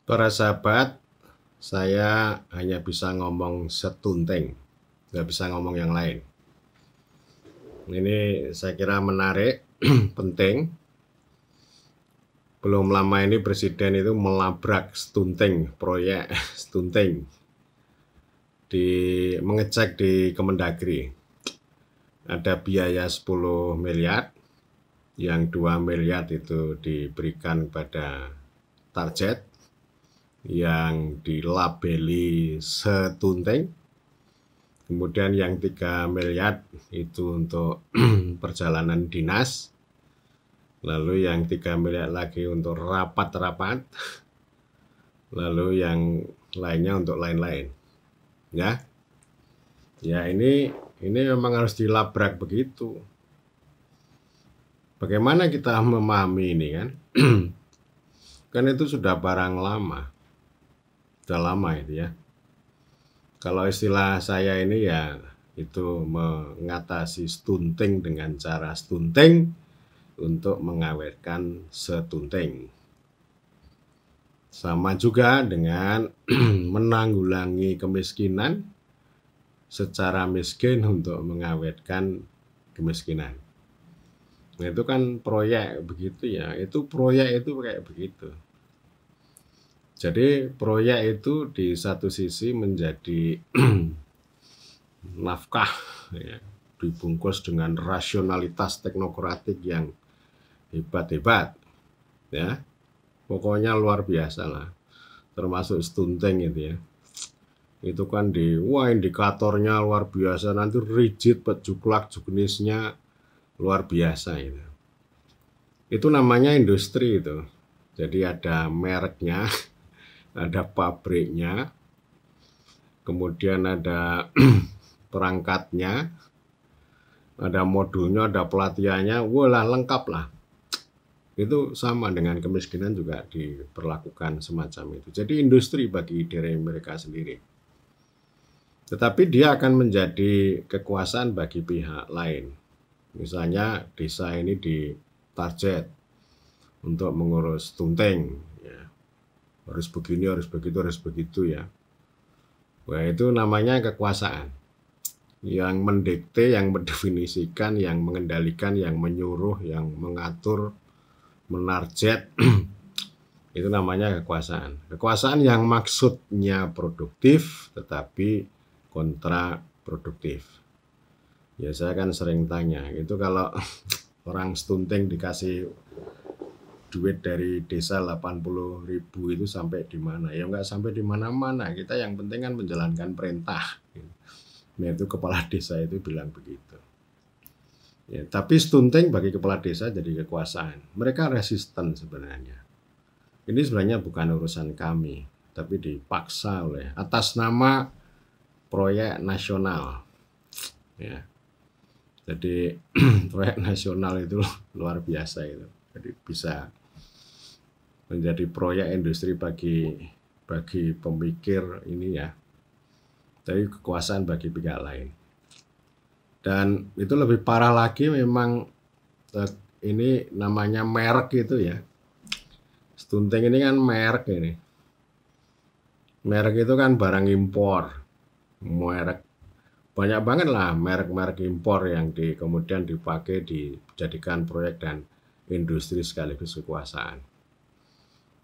Para sahabat, saya hanya bisa ngomong setunting, nggak bisa ngomong yang lain. Ini saya kira menarik, penting. Belum lama ini Presiden itu melabrak stunting, proyek stunting, mengecek di Kemendagri. Ada biaya 10 miliar, yang 2 miliar itu diberikan pada target, yang dilabeli setunting. Kemudian yang 3 miliar itu untuk perjalanan dinas. Lalu yang 3 miliar lagi untuk rapat-rapat. Lalu yang lainnya untuk lain-lain. Ya. Ya, ini memang harus dilabrak begitu. Bagaimana kita memahami ini kan? Kan itu sudah barang lama. Sudah lama itu ya. Kalau istilah saya ini ya itu mengatasi stunting dengan cara stunting untuk mengawetkan setunting. Sama juga dengan menanggulangi kemiskinan secara miskin untuk mengawetkan kemiskinan. Nah, itu kan proyek begitu ya. Itu proyek itu kayak begitu. Jadi proyek itu di satu sisi menjadi nafkah ya, dibungkus dengan rasionalitas teknokratik yang hebat-hebat ya. Pokoknya luar biasa lah. Termasuk stunting itu ya. Itu kan indikatornya luar biasa, nanti rigid, juklak, jenisnya luar biasa itu. Itu namanya industri itu. Jadi ada mereknya, ada pabriknya, kemudian ada perangkatnya, ada modulnya, ada pelatihannya, wah lengkap lah. Itu sama dengan kemiskinan juga diperlakukan semacam itu. Jadi industri bagi diri mereka sendiri. Tetapi dia akan menjadi kekuasaan bagi pihak lain. Misalnya desa ini ditarget untuk mengurus stunting. Ya. Harus begini, harus begitu ya. Wah, itu namanya kekuasaan. Yang mendikte, yang mendefinisikan, yang mengendalikan, yang menyuruh, yang mengatur, menarget, itu namanya kekuasaan. Kekuasaan yang maksudnya produktif tetapi kontraproduktif. Ya saya kan sering tanya, itu kalau orang stunting dikasih duit dari desa 80.000 itu sampai di mana? Ya nggak sampai di mana-mana. Kita yang penting kan menjalankan perintah. Nah itu kepala desa itu bilang begitu. Ya, tapi stunting bagi kepala desa jadi kekuasaan. Mereka resisten sebenarnya. Ini sebenarnya bukan urusan kami, tapi dipaksa oleh atas nama proyek nasional. Ya. Jadi proyek nasional itu luar biasa itu. Jadi bisa menjadi proyek industri bagi pemikir ini ya. Tapi kekuasaan bagi pihak lain. Dan itu lebih parah lagi memang ini namanya merek itu ya. Stunting ini kan merek ini. Merek itu kan barang impor. Merek banyak banget lah merek-merek impor yang kemudian dipakai dijadikan proyek dan industri sekaligus kekuasaan.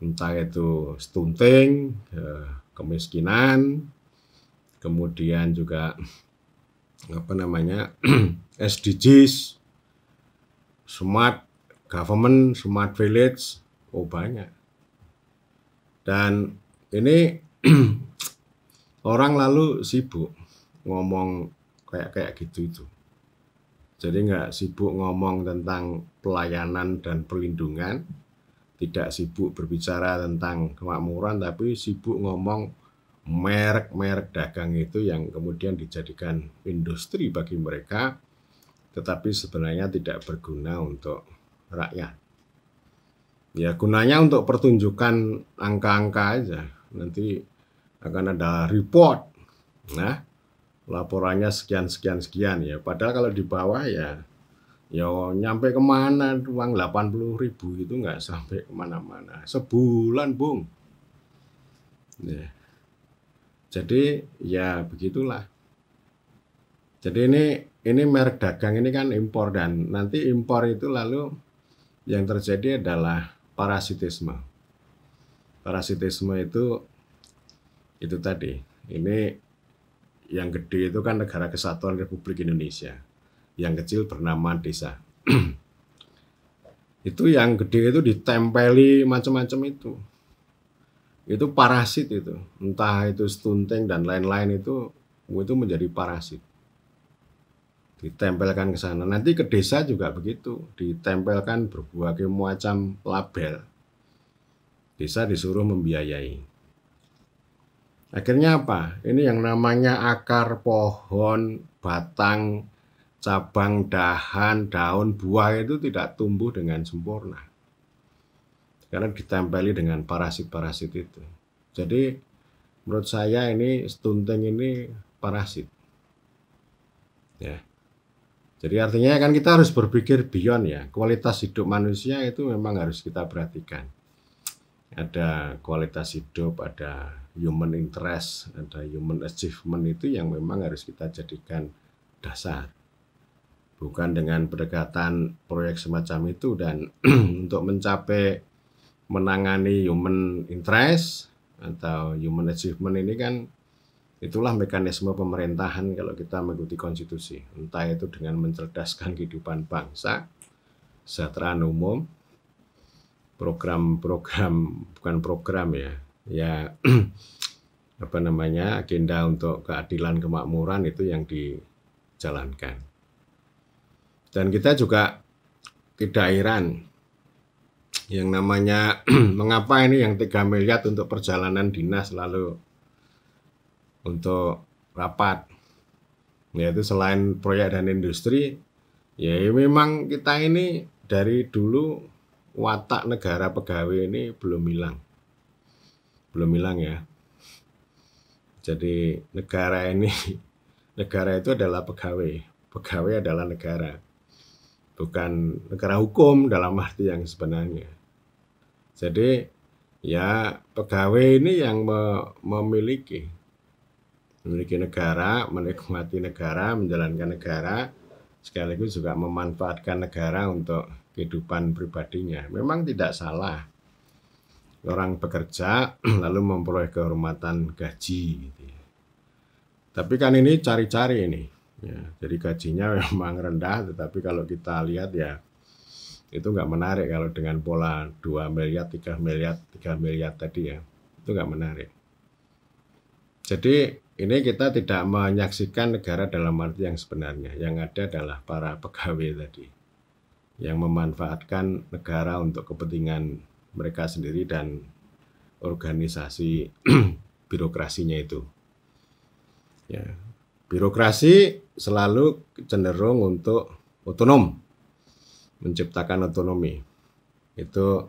Entah itu stunting, kemiskinan, kemudian juga SDGs, smart government, smart village, banyak. Dan ini orang lalu sibuk ngomong kayak gitu itu. Jadi nggak sibuk ngomong tentang pelayanan dan perlindungan, tidak sibuk berbicara tentang kemakmuran, tapi sibuk ngomong merek-merek dagang itu yang kemudian dijadikan industri bagi mereka, tetapi sebenarnya tidak berguna untuk rakyat. Ya gunanya untuk pertunjukan angka-angka aja. Nanti akan ada report. Nah, laporannya sekian ya. Padahal kalau di bawah ya nyampe kemana uang 80.000 itu nggak sampai kemana-mana. Sebulan, Bung. Ya. Jadi ya begitulah. Jadi ini merek dagang ini kan impor, dan nanti impor itu lalu yang terjadi adalah parasitisme. Parasitisme itu tadi. Ini yang gede itu kan Negara Kesatuan Republik Indonesia. Yang kecil bernama desa. Itu yang gede itu ditempeli macam-macam itu. Itu parasit itu. Entah itu stunting dan lain-lain itu menjadi parasit. Ditempelkan ke sana. Nanti ke desa juga begitu, ditempelkan berbagai macam label. Desa disuruh membiayai. Akhirnya apa? Ini yang namanya akar pohon, batang, cabang, dahan, daun, buah itu tidak tumbuh dengan sempurna. Karena ditempeli dengan parasit-parasit itu. Jadi menurut saya ini stunting ini parasit. Ya. Jadi artinya kan kita harus berpikir beyond ya. Kualitas hidup manusia itu memang harus kita perhatikan. Ada kualitas hidup, ada human interest, ada human achievement itu yang memang harus kita jadikan dasar. Bukan dengan pendekatan proyek semacam itu dan untuk mencapai menangani human interest atau human achievement ini kan itulah mekanisme pemerintahan kalau kita mengikuti konstitusi. Entah itu dengan mencerdaskan kehidupan bangsa, kesejahteraan umum, program-program, bukan program ya apa namanya, agenda untuk keadilan kemakmuran itu yang dijalankan. Dan kita juga tidak heran yang namanya mengapa ini yang 3 miliar untuk perjalanan dinas lalu untuk rapat, yaitu selain proyek dan industri, ya memang kita ini dari dulu watak negara pegawai ini belum hilang ya. Jadi negara itu adalah pegawai adalah negara, bukan negara hukum dalam arti yang sebenarnya. Jadi ya pegawai ini yang memiliki negara, menikmati negara, menjalankan negara, sekaligus juga memanfaatkan negara untuk kehidupan pribadinya. Memang tidak salah orang bekerja lalu memperoleh kehormatan gaji gitu ya. Tapi kan ini cari-cari ini ya, jadi gajinya memang rendah, tetapi kalau kita lihat ya itu nggak menarik kalau dengan pola 2 miliar, 3 miliar tadi ya, itu nggak menarik. Jadi ini kita tidak menyaksikan negara dalam arti yang sebenarnya. Yang ada adalah para pegawai tadi yang memanfaatkan negara untuk kepentingan mereka sendiri dan organisasi birokrasinya itu. Ya, birokrasi selalu cenderung untuk otonom, menciptakan otonomi. Itu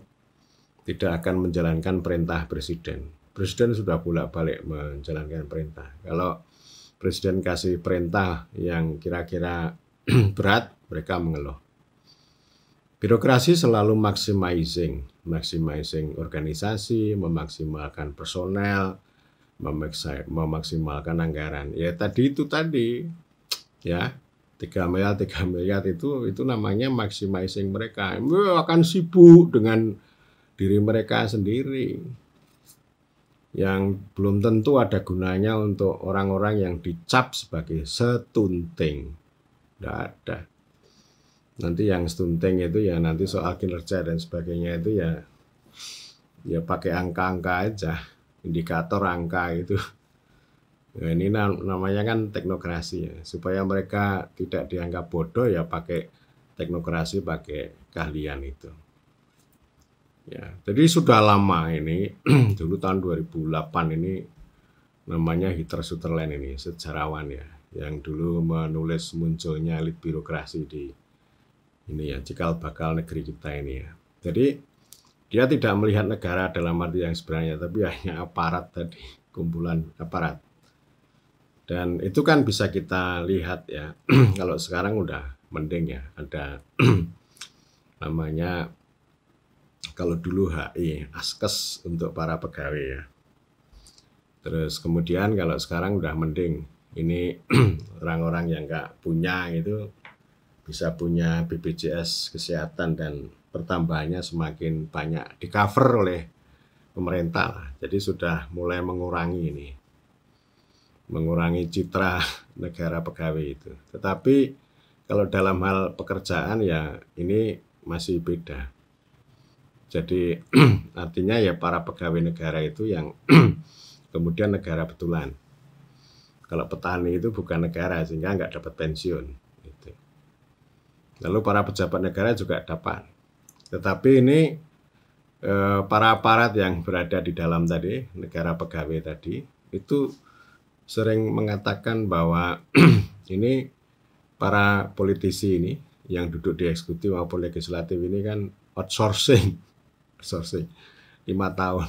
tidak akan menjalankan perintah presiden. Presiden sudah bolak-balik menjalankan perintah. Kalau presiden kasih perintah yang kira-kira berat, mereka mengeluh. Birokrasi selalu maximizing organisasi, memaksimalkan personel, memaksimalkan anggaran. Ya tadi ya 3 miliar itu namanya maximizing mereka. Akan sibuk dengan diri mereka sendiri, yang belum tentu ada gunanya untuk orang-orang yang dicap sebagai stunting. Tidak ada. Nanti yang stunting itu ya nanti soal kinerja dan sebagainya itu ya pakai angka-angka aja, indikator angka itu. Nah, ini namanya kan teknokrasi ya. Supaya mereka tidak dianggap bodoh ya pakai teknokrasi, pakai keahlian itu. Ya, jadi sudah lama ini, dulu tahun 2008 ini namanya Heather Sutherland ini, sejarawan ya, yang dulu menulis munculnya elit birokrasi di ini ya, cikal bakal negeri kita ini ya. Jadi dia tidak melihat negara dalam arti yang sebenarnya, tapi hanya aparat tadi, kumpulan aparat. Dan itu kan bisa kita lihat ya, kalau sekarang udah mending ya, ada namanya kalau dulu HI, Askes untuk para pegawai ya. Terus kemudian kalau sekarang udah mending, ini orang-orang yang nggak punya itu bisa punya BPJS kesehatan dan pertambahannya semakin banyak di cover oleh pemerintah lah. Jadi sudah mulai mengurangi ini, mengurangi citra negara pegawai itu. Tetapi kalau dalam hal pekerjaan ya ini masih beda. Jadi artinya ya para pegawai negara itu yang kemudian negara betulan. Kalau petani itu bukan negara sehingga nggak dapat pensiun. Gitu. Lalu para pejabat negara juga dapat. Tetapi ini para aparat yang berada di dalam tadi, negara pegawai tadi, itu sering mengatakan bahwa ini para politisi ini yang duduk di eksekutif maupun legislatif ini kan outsourcing 5 tahun.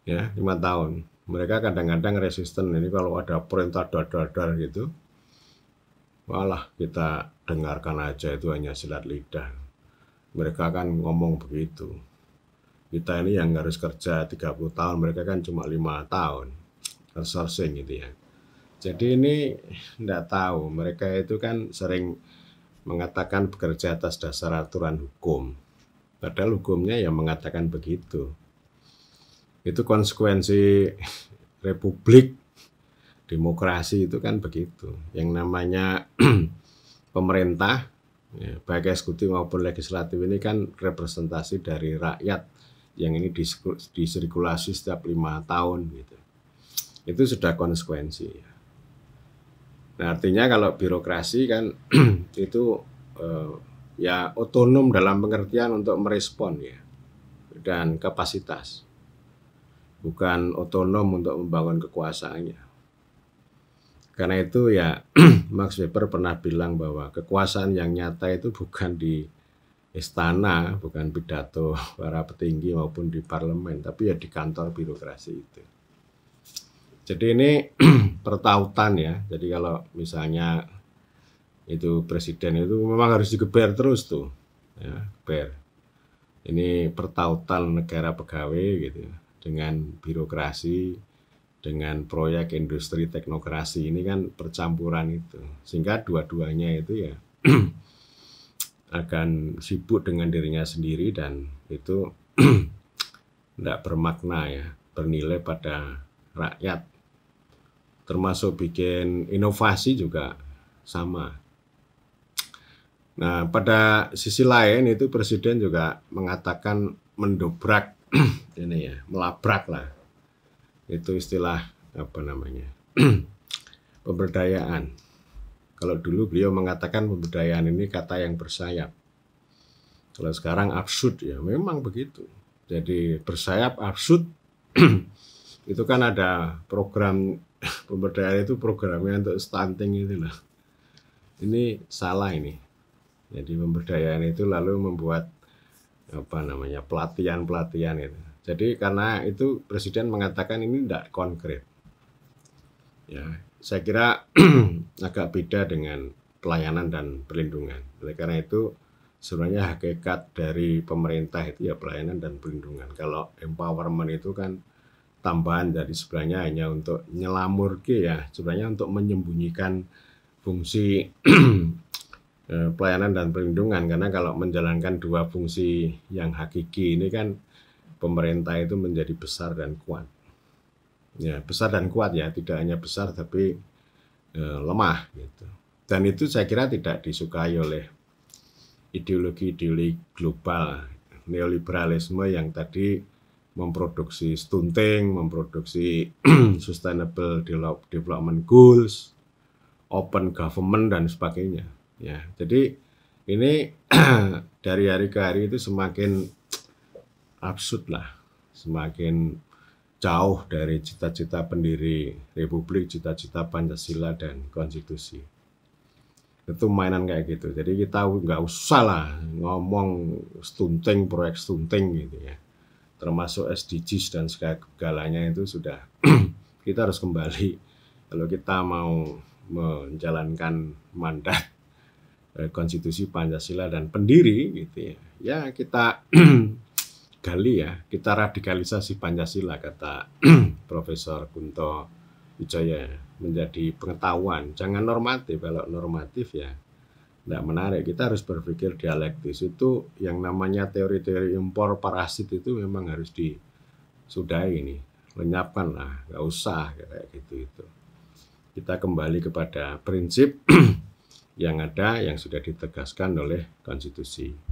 Ya, 5 tahun. Mereka kadang-kadang resisten ini kalau ada perintah dar-dar gitu. Walah, kita dengarkan aja, itu hanya silat lidah. Mereka kan ngomong begitu. Kita ini yang harus kerja 30 tahun, mereka kan cuma 5 tahun. Outsourcing gitu ya. Jadi ini enggak tahu, mereka itu kan sering mengatakan bekerja atas dasar aturan hukum. Padahal hukumnya yang mengatakan begitu. Itu konsekuensi republik, demokrasi itu kan begitu. Yang namanya pemerintah, ya, baik eksekutif maupun legislatif ini kan representasi dari rakyat yang ini disirkulasi setiap 5 tahun gitu. Itu sudah konsekuensi. Nah, artinya kalau birokrasi kan itu ya otonom dalam pengertian untuk merespon ya, dan kapasitas, bukan otonom untuk membangun kekuasaannya. Karena itu ya Max Weber pernah bilang bahwa kekuasaan yang nyata itu bukan di istana, bukan pidato para petinggi maupun di parlemen, tapi ya di kantor birokrasi itu. Jadi ini pertautan ya. Jadi kalau misalnya itu presiden itu memang harus digeber terus tuh, ya, geber. Ini pertautan negara pegawai gitu dengan birokrasi, dengan proyek industri teknokrasi ini kan percampuran itu, sehingga dua-duanya itu ya akan sibuk dengan dirinya sendiri dan itu tidak bermakna ya, bernilai pada rakyat. Termasuk bikin inovasi juga sama. Nah, pada sisi lain itu presiden juga mengatakan mendobrak ini ya, melabrak lah. Itu istilah apa namanya? Pemberdayaan. Kalau dulu beliau mengatakan pemberdayaan ini kata yang bersayap. Kalau sekarang absurd ya, memang begitu. Jadi bersayap absurd itu kan ada program pemberdayaan itu programnya untuk stunting itu lah. Ini salah ini. Jadi pemberdayaan itu lalu membuat apa namanya pelatihan itu. Jadi karena itu presiden mengatakan ini tidak konkret. Ya, saya kira agak beda dengan pelayanan dan perlindungan. Oleh karena itu sebenarnya hakikat dari pemerintah itu ya pelayanan dan perlindungan. Kalau empowerment itu kan tambahan dari sebenarnya hanya untuk nyelamur ya, sebenarnya untuk menyembunyikan fungsi pelayanan dan perlindungan, karena kalau menjalankan dua fungsi yang hakiki ini kan pemerintah itu menjadi besar dan kuat. Ya, besar dan kuat ya, tidak hanya besar tapi lemah gitu. Dan itu saya kira tidak disukai oleh ideologi-ideologi global neoliberalisme yang tadi memproduksi stunting, memproduksi sustainable development goals, open government dan sebagainya. Ya, jadi ini dari hari ke hari itu semakin absurd lah, semakin jauh dari cita-cita pendiri Republik, cita-cita Pancasila dan konstitusi. Itu mainan kayak gitu. Jadi kita nggak usah lah ngomong stunting, proyek stunting gitu ya. Termasuk SDGs dan segalanya itu sudah kita harus kembali kalau kita mau menjalankan mandat konstitusi Pancasila dan pendiri gitu ya. Ya kita gali ya, kita radikalisasi Pancasila, kata Profesor Kunto Wijaya, menjadi pengetahuan, jangan normatif. Kalau normatif ya tidak menarik, kita harus berpikir dialektis. Itu yang namanya teori-teori impor parasit itu memang harus disudahi nih, lenyapkan lah, nggak usah kayak gitu. Itu kita kembali kepada prinsip yang ada, yang sudah ditegaskan oleh konstitusi.